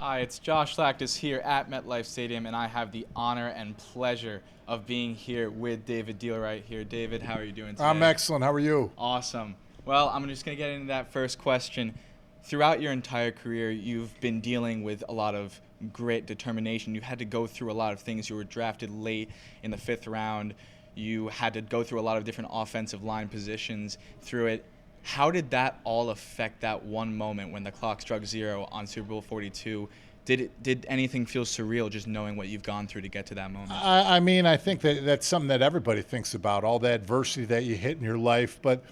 Hi, it's Josh Schiactus here at Metlife Stadium, and I have the honor and pleasure of being here with David Deal right here. David, how are you doing today? I'm excellent. How are you? Awesome. Well, I'm just going to get into that first question. Throughout your entire career, you've been dealing with a lot of grit, determination. You had to go through a lot of things. You were drafted late in the 5th round. You had to go through a lot of different offensive line positions through it. How did that all affect that one moment when the clock struck 0 on Super Bowl 42? Did anything feel surreal just knowing what you've gone through to get to that moment? I think that's something that everybody thinks about, all the adversity that you hit in your life. But,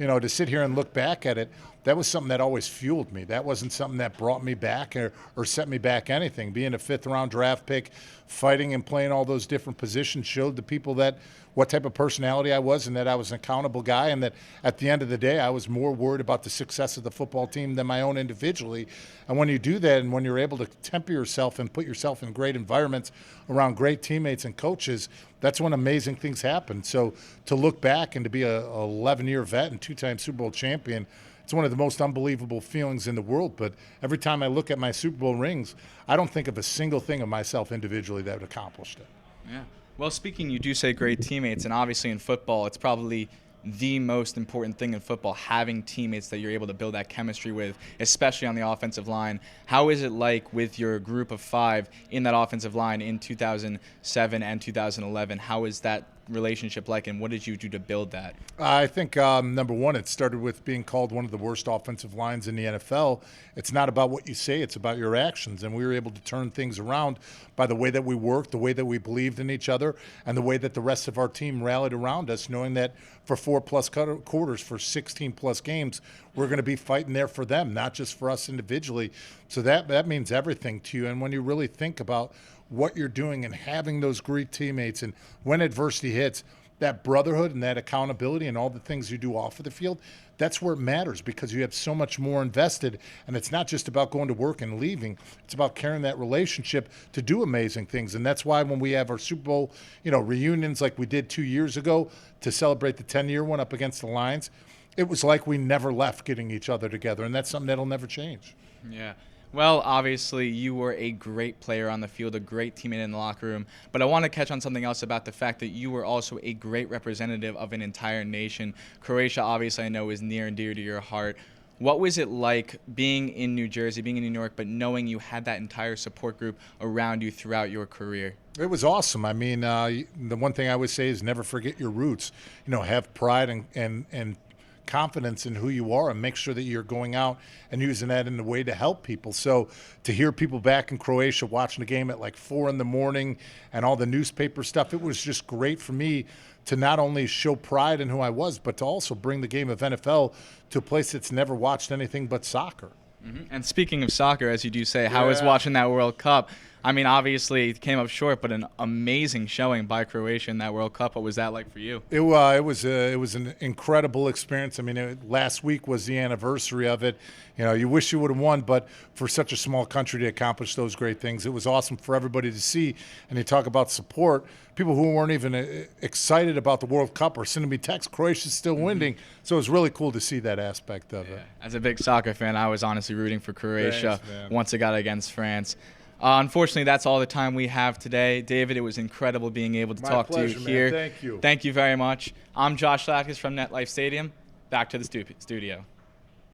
to sit here and look back at it, that was something that always fueled me. That wasn't something that brought me back or set me back anything. Being a 5th-round draft pick, fighting and playing all those different positions showed the people that what type of personality I was and that I was an accountable guy, and that at the end of the day, I was more worried about the success of the football team than my own individually. And when you do that and when you're able to temper yourself and put yourself in great environments around great teammates and coaches, that's when amazing things happen. So to look back and to be a 11-year vet and 2-time Super Bowl champion, it's one of the most unbelievable feelings in the world. But every time I look at my Super Bowl rings, I don't think of a single thing of myself individually that accomplished it. Yeah. Well, speaking, you do say great teammates, and obviously in football, it's probably the most important thing in football, having teammates that you're able to build that chemistry with, especially on the offensive line. How is it like with your group of 5 in that offensive line in 2007 and 2011? How is that relationship like, and what did you do to build that? I think, number one, it started with being called one of the worst offensive lines in the NFL. It's not about what you say, it's about your actions. And we were able to turn things around by the way that we worked, the way that we believed in each other, and the way that the rest of our team rallied around us, knowing that for 4+ quarters, for 16+ games, we're going to be fighting there for them, not just for us individually. So that means everything to you. And when you really think about what you're doing and having those great teammates, and when adversity hits, that brotherhood and that accountability and all the things you do off of the field, that's where it matters, because you have so much more invested. And it's not just about going to work and leaving. It's about carrying that relationship to do amazing things. And that's why when we have our Super Bowl, reunions like we did 2 years ago to celebrate the 10-year one up against the Lions, it was like we never left getting each other together. And that's something that'll never change. Yeah. Well, obviously, you were a great player on the field, a great teammate in the locker room. But I want to catch on something else about the fact that you were also a great representative of an entire nation. Croatia, obviously, I know is near and dear to your heart. What was it like being in New Jersey, being in New York, but knowing you had that entire support group around you throughout your career? It was awesome. The one thing I would say is never forget your roots. Have pride and confidence in who you are, and make sure that you're going out and using that in a way to help people. So to hear people back in Croatia watching the game at like 4 a.m. and all the newspaper stuff, it was just great for me to not only show pride in who I was, but to also bring the game of NFL to a place that's never watched anything but soccer. Mm-hmm. And speaking of soccer, as you do say, how was watching that World Cup? Obviously it came up short, but an amazing showing by Croatia in that World Cup. What was that like for you? It was an incredible experience. Last week was the anniversary of it. You wish you would have won, but for such a small country to accomplish those great things, it was awesome for everybody to see. And you talk about support. People who weren't even excited about the World Cup are sending me texts, Croatia's still winning. So it was really cool to see that aspect of it. As a big soccer fan, I was honestly rooting for Croatia. Thanks, once it got against France. Unfortunately, that's all the time we have today. David, it was incredible being able to talk to you here. Thank you. Thank you very much. I'm Josh Schiactus from Metlife Stadium. Back to the studio.